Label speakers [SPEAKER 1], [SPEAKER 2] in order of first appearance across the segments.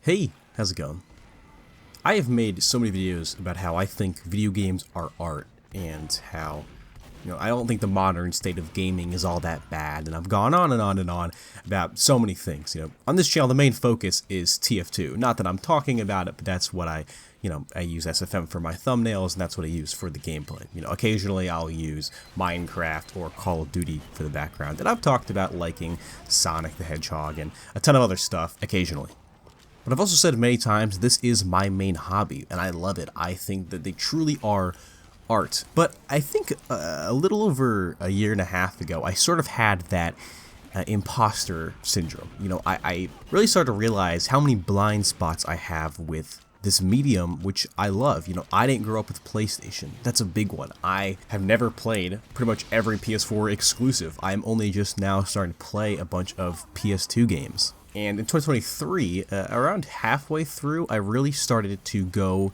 [SPEAKER 1] Hey, how's it going? I have made so many videos about how I think video games are art and how, I don't think the modern state of gaming is all that bad, and I've gone on and on and on about so many things. On this channel, the main focus is TF2. Not that I'm talking about it, but that's what I use SFM for my thumbnails, and that's what I use for the gameplay. Occasionally I'll use Minecraft or Call of Duty for the background, and I've talked about liking Sonic the Hedgehog and a ton of other stuff occasionally. But I've also said many times this is my main hobby, and I love it. I think that they truly are art. But I think a little over a year and a half ago, I sort of had that imposter syndrome. I really started to realize how many blind spots I have with this medium, which I love. I didn't grow up with PlayStation. That's a big one. I have never played pretty much every PS4 exclusive. I'm only just now starting to play a bunch of PS2 games. And in 2023, around halfway through, I really started to go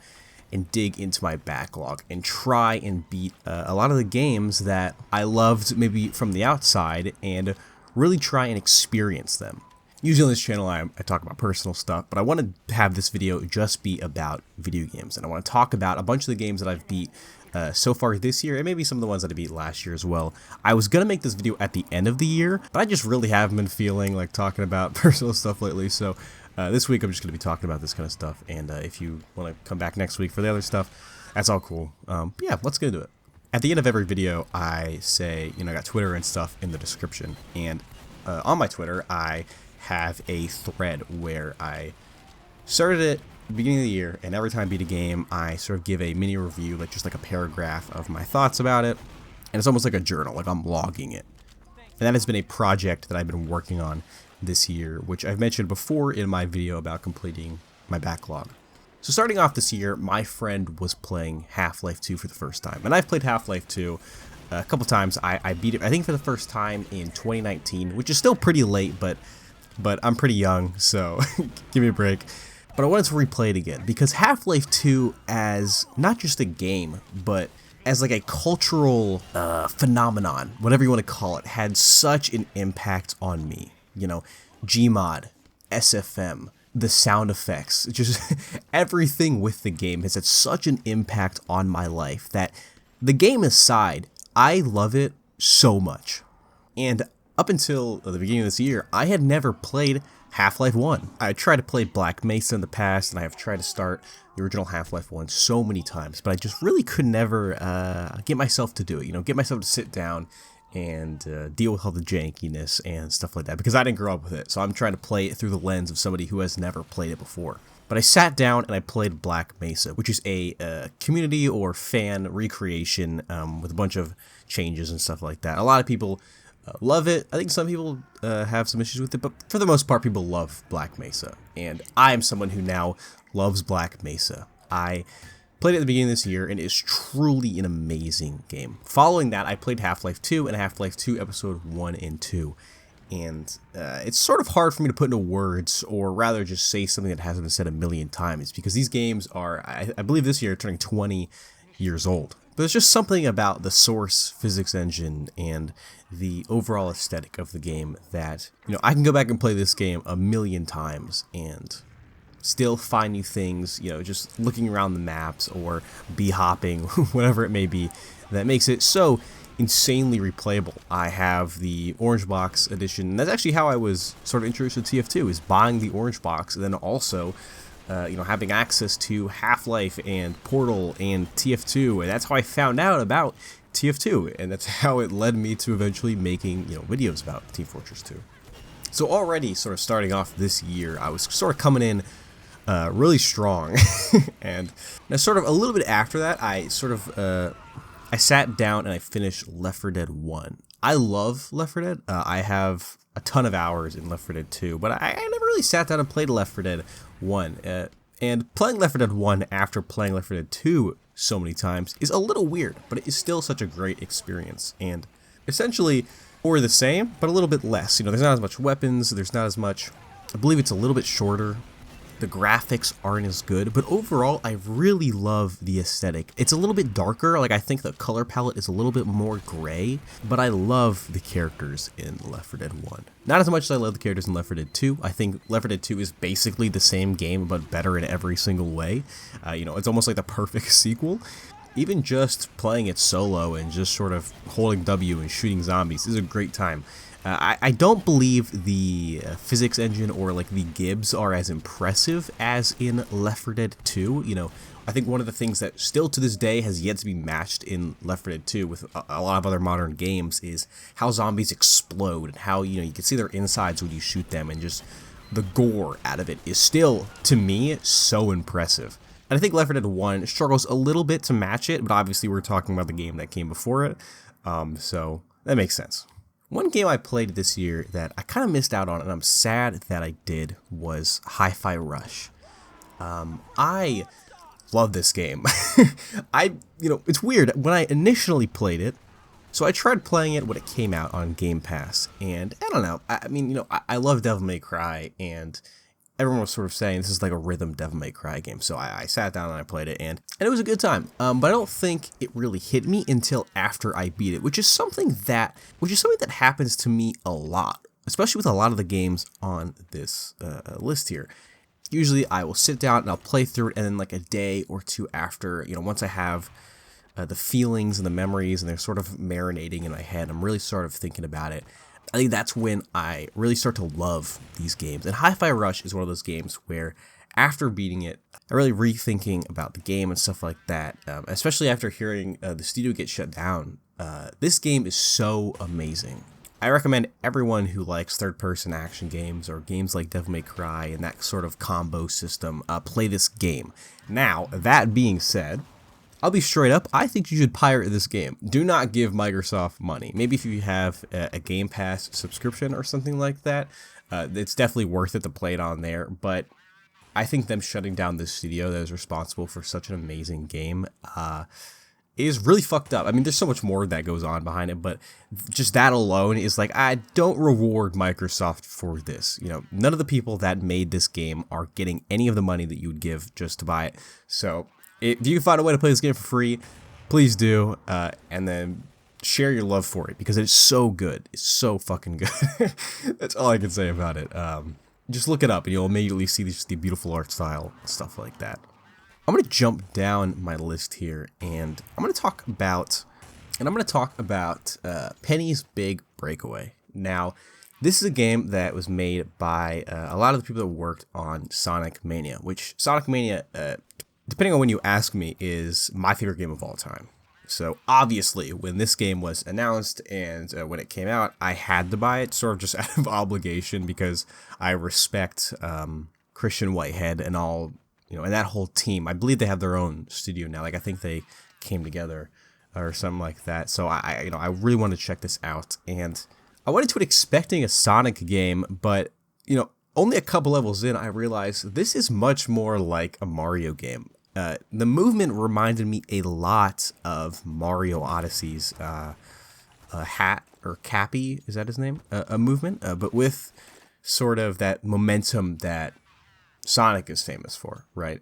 [SPEAKER 1] and dig into my backlog and try and beat a lot of the games that I loved maybe from the outside and really try and experience them. Usually on this channel, I talk about personal stuff, but I want to have this video just be about video games. And I want to talk about a bunch of the games that I've beat so far this year, and maybe some of the ones that I beat last year as well. I was going to make this video at the end of the year, but I just really haven't been feeling like talking about personal stuff lately, so this week I'm just going to be talking about this kind of stuff, and if you want to come back next week for the other stuff, that's all cool. But yeah, let's get into it. At the end of every video, I say, I got Twitter and stuff in the description, and on my Twitter, I have a thread where I started it beginning of the year, and every time I beat a game, I sort of give a mini review, just like a paragraph of my thoughts about it, and it's almost like a journal, like I'm logging it. And that has been a project that I've been working on this year, which I've mentioned before in my video about completing my backlog. So starting off this year, my friend was playing Half-Life 2 for the first time, and I've played Half-Life 2 a couple times. I beat it, I think, for the first time in 2019, which is still pretty late, but I'm pretty young, so give me a break. But I wanted to replay it again, because Half-Life 2 as not just a game, but as like a cultural phenomenon, whatever you want to call it, had such an impact on me. Gmod, SFM, the sound effects, just everything with the game has had such an impact on my life that, the game aside, I love it so much. And up until the beginning of this year, I had never played Half-Life 1. I tried to play Black Mesa in the past, and I have tried to start the original Half-Life 1 so many times, but I just really could never get myself to do it, get myself to sit down and deal with all the jankiness and stuff like that, because I didn't grow up with it, so I'm trying to play it through the lens of somebody who has never played it before. But I sat down and I played Black Mesa, which is a community or fan recreation with a bunch of changes and stuff like that. A lot of people love it. I think some people have some issues with it, but for the most part, people love Black Mesa. And I am someone who now loves Black Mesa. I played it at the beginning of this year, and it is truly an amazing game. Following that, I played Half-Life 2 and Half-Life 2 Episode 1 and 2. And it's sort of hard for me to put into words, or rather just say something that hasn't been said a million times, because these games are, I believe this year, turning 20 years old. But there's just something about the Source physics engine and the overall aesthetic of the game that, I can go back and play this game a million times and still find new things, just looking around the maps or bee-hopping, whatever it may be, that makes it so insanely replayable. I have the Orange Box edition, and that's actually how I was sort of introduced to TF2, is buying the Orange Box, and then also having access to Half-Life and Portal and TF2, and that's how I found out about TF2, and that's how it led me to eventually making, videos about Team Fortress 2. So already sort of starting off this year, I was sort of coming in really strong, and now sort of a little bit after that, I sat down and I finished Left 4 Dead 1. I love Left 4 Dead. I have a ton of hours in Left 4 Dead 2, but I never really sat down and played Left 4 Dead 1. And playing Left 4 Dead 1 after playing Left 4 Dead 2 so many times is a little weird, but it is still such a great experience. And essentially, or the same, but a little bit less. There's not as much weapons, there's not as much, I believe it's a little bit shorter. The graphics aren't as good, but overall, I really love the aesthetic. It's a little bit darker, like I think the color palette is a little bit more gray, but I love the characters in Left 4 Dead 1. Not as much as I love the characters in Left 4 Dead 2. I think Left 4 Dead 2 is basically the same game, but better in every single way. It's almost like the perfect sequel. Even just playing it solo and just sort of holding W and shooting zombies is a great time. I don't believe the physics engine or like the Gibbs are as impressive as in Left 4 Dead 2. I think one of the things that still to this day has yet to be matched in Left 4 Dead 2 with a lot of other modern games is how zombies explode and how, you can see their insides when you shoot them, and just the gore out of it is still, to me, so impressive. And I think Left 4 Dead 1 struggles a little bit to match it, but obviously we're talking about the game that came before it, so that makes sense. One game I played this year that I kind of missed out on, and I'm sad that I did, was Hi-Fi Rush. I love this game. It's weird. When I initially played it, so I tried playing it when it came out on Game Pass, and I don't know. I love Devil May Cry, and everyone was sort of saying this is like a rhythm Devil May Cry game, so I sat down and I played it, and it was a good time. But I don't think it really hit me until after I beat it, which is something that happens to me a lot, especially with a lot of the games on this list here. Usually, I will sit down and I'll play through it, and then like a day or two after, once I have the feelings and the memories and they're sort of marinating in my head, I'm really sort of thinking about it. I think that's when I really start to love these games. And Hi-Fi Rush is one of those games where after beating it, I'm really rethinking about the game and stuff like that, especially after hearing the studio get shut down. This game is so amazing. I recommend everyone who likes third-person action games or games like Devil May Cry and that sort of combo system play this game. Now, that being said, I'll be straight up, I think you should pirate this game. Do not give Microsoft money. Maybe if you have a Game Pass subscription or something like that, it's definitely worth it to play it on there, but I think them shutting down this studio that is responsible for such an amazing game is really fucked up. I mean, there's so much more that goes on behind it, but just that alone is like, I don't reward Microsoft for this. None of the people that made this game are getting any of the money that you would give just to buy it, so if you can find a way to play this game for free, please do, and then share your love for it, because it's so good. It's so fucking good. That's all I can say about it. Just look it up, and you'll immediately see the beautiful art style, stuff like that. I'm going to jump down my list here, and I'm going to talk about Penny's Big Breakaway. Now, this is a game that was made by a lot of the people that worked on Sonic Mania, which Sonic Mania, depending on when you ask me, is my favorite game of all time. So obviously, when this game was announced and when it came out, I had to buy it, sort of just out of obligation, because I respect Christian Whitehead and all, and that whole team. I believe they have their own studio now. Like, I think they came together or something like that. So I really wanted to check this out, and I went into it expecting a Sonic game, but only a couple levels in, I realized this is much more like a Mario game. The movement reminded me a lot of Mario Odyssey's Hat, or Cappy, is that his name? A movement, but with sort of that momentum that Sonic is famous for, right?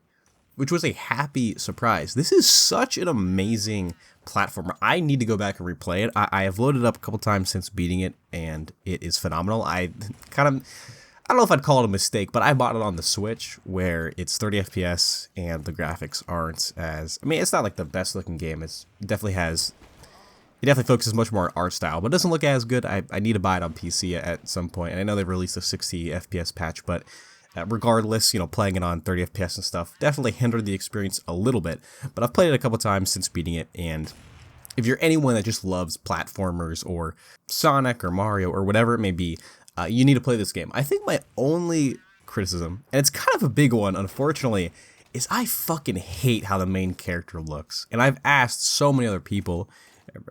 [SPEAKER 1] Which was a happy surprise. This is such an amazing platformer. I need to go back and replay it. I have loaded it up a couple times since beating it, and it is phenomenal. I don't know if I'd call it a mistake, but I bought it on the Switch, where it's 30 FPS and the graphics aren't as... it's not like the best looking game. It definitely focuses much more on art style, but it doesn't look as good. I need to buy it on PC at some point, and I know they've released a 60 FPS patch, but regardless, playing it on 30 FPS and stuff definitely hindered the experience a little bit, but I've played it a couple times since beating it, and if you're anyone that just loves platformers or Sonic or Mario or whatever it may be, you need to play this game. I think my only criticism, and it's kind of a big one, unfortunately, is I fucking hate how the main character looks. And I've asked so many other people,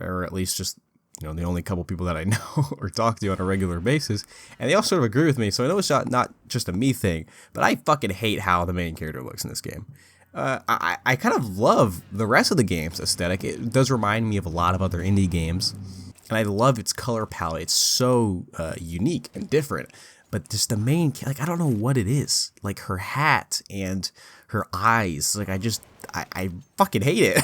[SPEAKER 1] or at least just, the only couple people that I know or talk to on a regular basis, and they all sort of agree with me, so I know it's not just a me thing, but I fucking hate how the main character looks in this game. I kind of love the rest of the game's aesthetic. It does remind me of a lot of other indie games, and I love its color palette. It's so unique and different. but just the main, like, I don't know what it is. Like, her hat and her eyes. Like, I fucking hate it.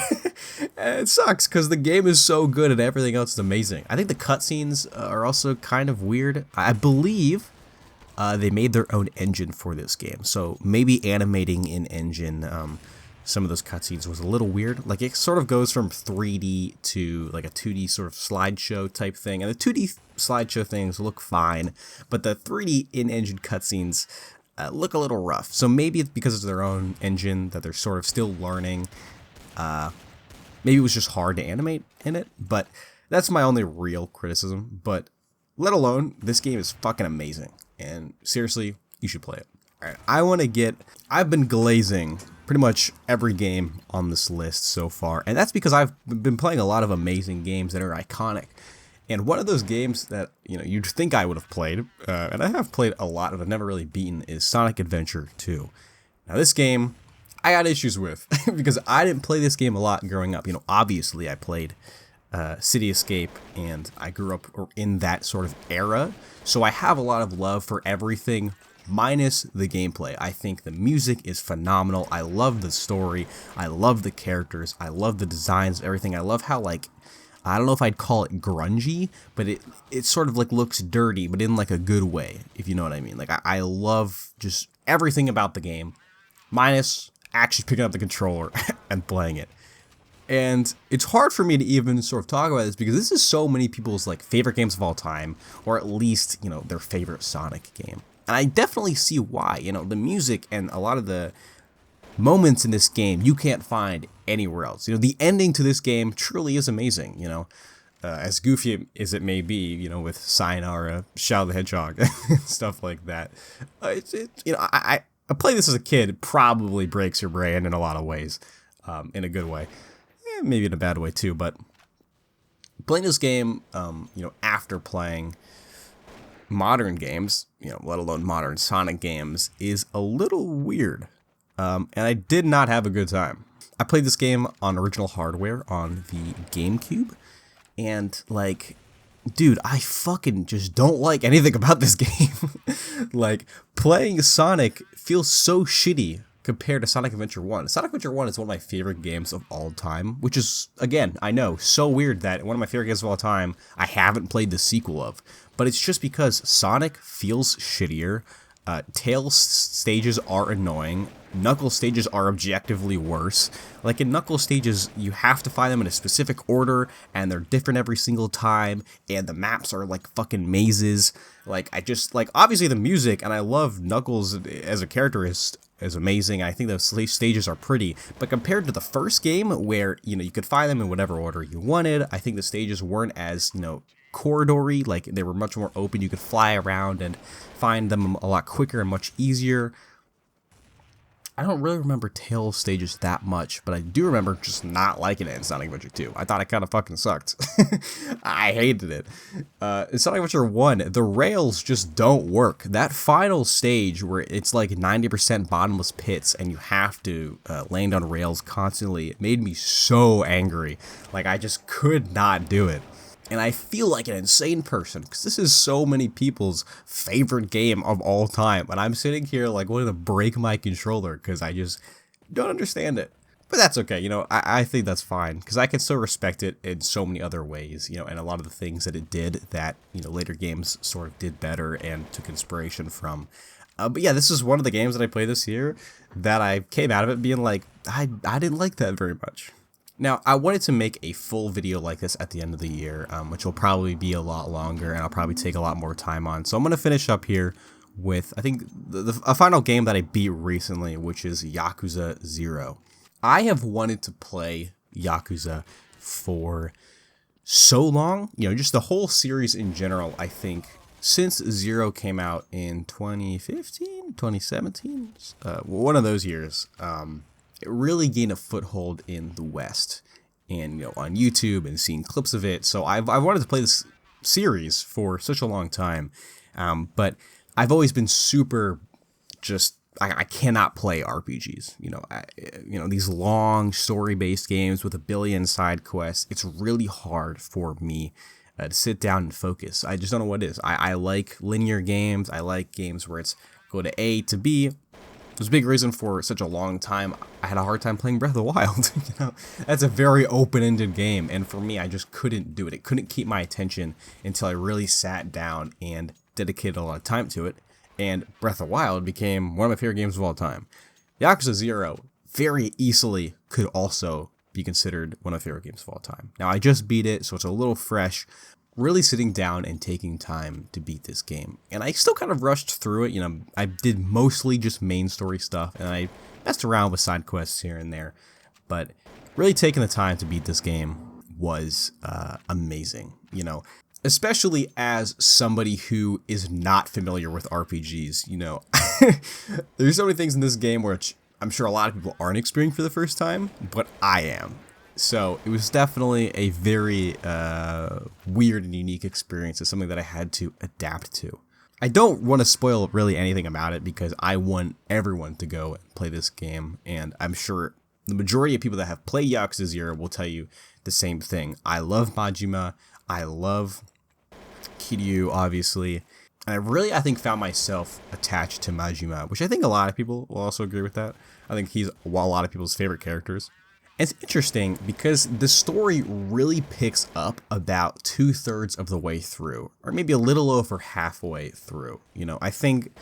[SPEAKER 1] It sucks because the game is so good and everything else is amazing. I think the cutscenes are also kind of weird. I believe they made their own engine for this game, so maybe animating in engine some of those cutscenes was a little weird. Like, it sort of goes from 3D to like a 2D sort of slideshow type thing, and the 2D slideshow things look fine, but the 3D in-engine cutscenes look a little rough. So maybe it's because it's their own engine that they're sort of still learning. Maybe it was just hard to animate in it, but that's my only real criticism. But let alone, this game is fucking amazing, and seriously, you should play it. Alright, I've been glazing pretty much every game on this list so far, and that's because I've been playing a lot of amazing games that are iconic. And one of those games that, you know, you'd think I would have played, and I have played a lot, but I've never really beaten, is Sonic Adventure 2. Now, this game, I got issues with, because I didn't play this game a lot growing up. You know, obviously I played City Escape, and I grew up in that sort of era, so I have a lot of love for everything minus the gameplay. I think the music is phenomenal. I love the story. I love the characters. I love the designs, everything. I love how, like, I don't know if I'd call it grungy, but it sort of like looks dirty, but in like a good way, if you know what I mean. Like, I love just everything about the game, minus actually picking up the controller and playing it. And it's hard for me to even sort of talk about this because this is so many people's like favorite games of all time, or at least, you know, their favorite Sonic game. And I definitely see why. You know, the music and a lot of the moments in this game you can't find anywhere else. You know, the ending to this game truly is amazing, you know, as goofy as it may be, you know, with Sayonara, Shadow the Hedgehog, stuff like that. You know, I played this as a kid. It probably breaks your brain in a lot of ways, in a good way, maybe in a bad way too, but playing this game, you know, after playing modern games, you know, let alone modern Sonic games, is a little weird. And I did not have a good time. I played this game on original hardware on the GameCube, and like, dude, I fucking just don't like anything about this game. Like, playing Sonic feels so shitty compared to Sonic Adventure 1. Sonic Adventure 1 is one of my favorite games of all time, which is, again, I know, so weird that one of my favorite games of all time I haven't played the sequel of. But it's just because Sonic feels shittier, Tails stages are annoying, Knuckles stages are objectively worse. Like, in Knuckles stages, you have to find them in a specific order, and they're different every single time, and the maps are like fucking mazes. Like, obviously the music, and I love Knuckles as a character is amazing. I think those stages are pretty, but compared to the first game where, you know, you could find them in whatever order you wanted, I think the stages weren't as, you know, corridory. Like, they were much more open. You could fly around and find them a lot quicker and much easier. I don't really remember Tails stages that much, but I do remember just not liking it in Sonic Adventure 2. I thought it kind of fucking sucked. I hated it. In Sonic Adventure 1, the rails just don't work. That final stage where it's like 90% bottomless pits and you have to land on rails constantly, it made me so angry. Like, I just could not do it. And I feel like an insane person, because this is so many people's favorite game of all time, and I'm sitting here like wanting to break my controller because I just don't understand it. But that's okay, you know, I think that's fine, because I can still respect it in so many other ways, you know, and a lot of the things that it did that, you know, later games sort of did better and took inspiration from. But yeah, this is one of the games that I played this year that I came out of it being like, I didn't like that very much. Now, I wanted to make a full video like this at the end of the year, which will probably be a lot longer, and I'll probably take a lot more time on. So I'm going to finish up here with, I think, a final game that I beat recently, which is Yakuza 0. I have wanted to play Yakuza for so long, you know, just the whole series in general, I think, since 0 came out in 2015, 2017, one of those years. It really gained a foothold in the West, and, you know, on YouTube and seeing clips of it. So I've wanted to play this series for such a long time, but I've always been super just I cannot play RPGs. You know, these long story-based games with a billion side quests. It's really hard for me. to sit down and focus. I just don't know what it is. I like linear games. I like games where it's go to A to B. There's a big reason for such a long time I had a hard time playing Breath of the Wild. You know, that's a very open-ended game, and for me, I just couldn't do it. It couldn't keep my attention until I really sat down and dedicated a lot of time to it. And Breath of the Wild became one of my favorite games of all time. Yakuza 0 very easily could also be considered one of my favorite games of all time. Now, I just beat it, so it's a little fresh. Really sitting down and taking time to beat this game. And I still kind of rushed through it. You know, I did mostly just main story stuff, and I messed around with side quests here and there. But really taking the time to beat this game was amazing, you know. Especially as somebody who is not familiar with RPGs, you know. There's so many things in this game which I'm sure a lot of people aren't experiencing for the first time, but I am. So it was definitely a very weird and unique experience. It's something that I had to adapt to. I don't want to spoil really anything about it because I want everyone to go and play this game. And I'm sure the majority of people that have played Yakuza 0 will tell you the same thing. I love Majima. I love Kiryu, obviously. And I think found myself attached to Majima, which I think a lot of people will also agree with that. I think he's a lot of people's favorite characters. It's interesting because the story really picks up about 2/3 of the way through, or maybe a little over halfway through. You know, I think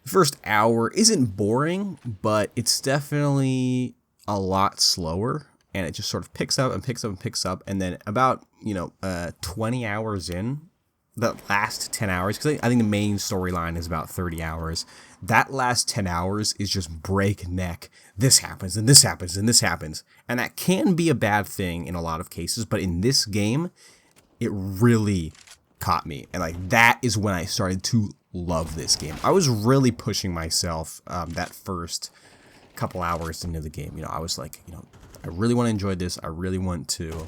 [SPEAKER 1] the first hour isn't boring, but it's definitely a lot slower, and it just sort of picks up and picks up and picks up, and then about 20 hours in, the last 10 hours, because I think the main storyline is about 30 hours. That last 10 hours is just breakneck. This happens, and this happens, and this happens. And that can be a bad thing in a lot of cases, but in this game, it really caught me. And like that is when I started to love this game. I was really pushing myself that first couple hours into the game. You know, I was like, I really want to enjoy this. I really want to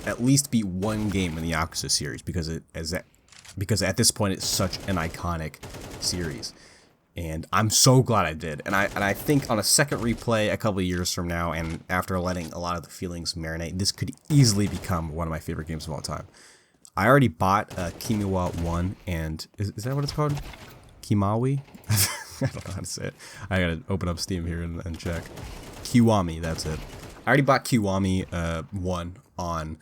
[SPEAKER 1] at least beat one game in the Yakuza series because at this point it's such an iconic series. And I'm so glad I did. And I think on a second replay a couple of years from now, and after letting a lot of the feelings marinate, this could easily become one of my favorite games of all time. I already bought Kimiwa 1, and is that what it's called? Kimawi? I don't know how to say it. I gotta open up Steam here and check. Kiwami, that's it. I already bought Kiwami 1 on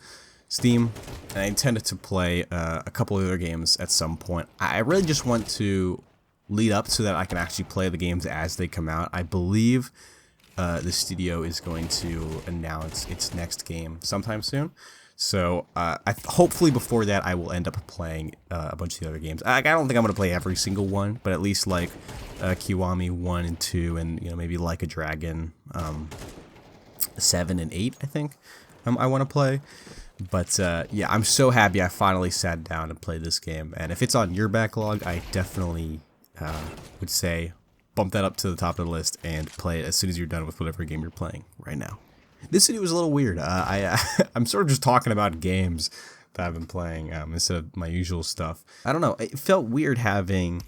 [SPEAKER 1] Steam, and I intended to play a couple of other games at some point. I really just want to lead up so that I can actually play the games as they come out. I believe the studio is going to announce its next game sometime soon. So hopefully before that I will end up playing a bunch of the other games. I don't think I'm going to play every single one, but at least like Kiwami 1 and 2 and maybe Like a Dragon 7 and 8 I think I want to play. But yeah, I'm so happy I finally sat down and played this game. And if it's on your backlog, I definitely would say bump that up to the top of the list and play it as soon as you're done with whatever game you're playing right now. This video was a little weird. I'm sort of just talking about games that I've been playing instead of my usual stuff. I don't know. It felt weird having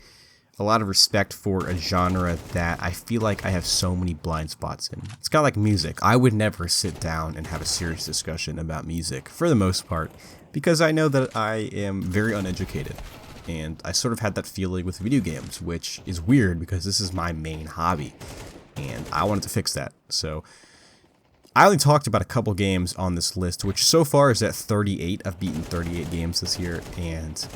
[SPEAKER 1] a lot of respect for a genre that I feel like I have so many blind spots in. It's kind of like music. I would never sit down and have a serious discussion about music for the most part because I know that I am very uneducated. And I sort of had that feeling with video games, which is weird because this is my main hobby. And I wanted to fix that. So I only talked about a couple games on this list, which so far is at 38. I've beaten 38 games this year. And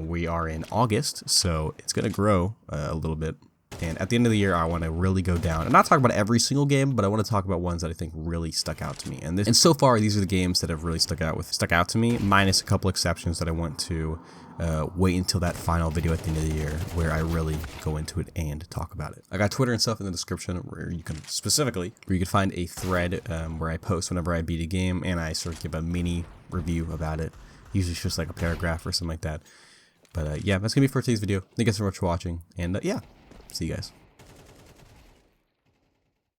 [SPEAKER 1] we are in August, so it's going to grow a little bit. And at the end of the year, I want to really go down and not talk about every single game, but I want to talk about ones that I think really stuck out to me. And so far, these are the games that have really stuck out to me, minus a couple exceptions that I want to wait until that final video at the end of the year where I really go into it and talk about it. I got Twitter and stuff in the description where you can find a thread where I post whenever I beat a game and I sort of give a mini review about it. Usually it's just like a paragraph or something like that. But yeah, that's going to be for today's video. Thank you guys so much for watching. And yeah, see you guys.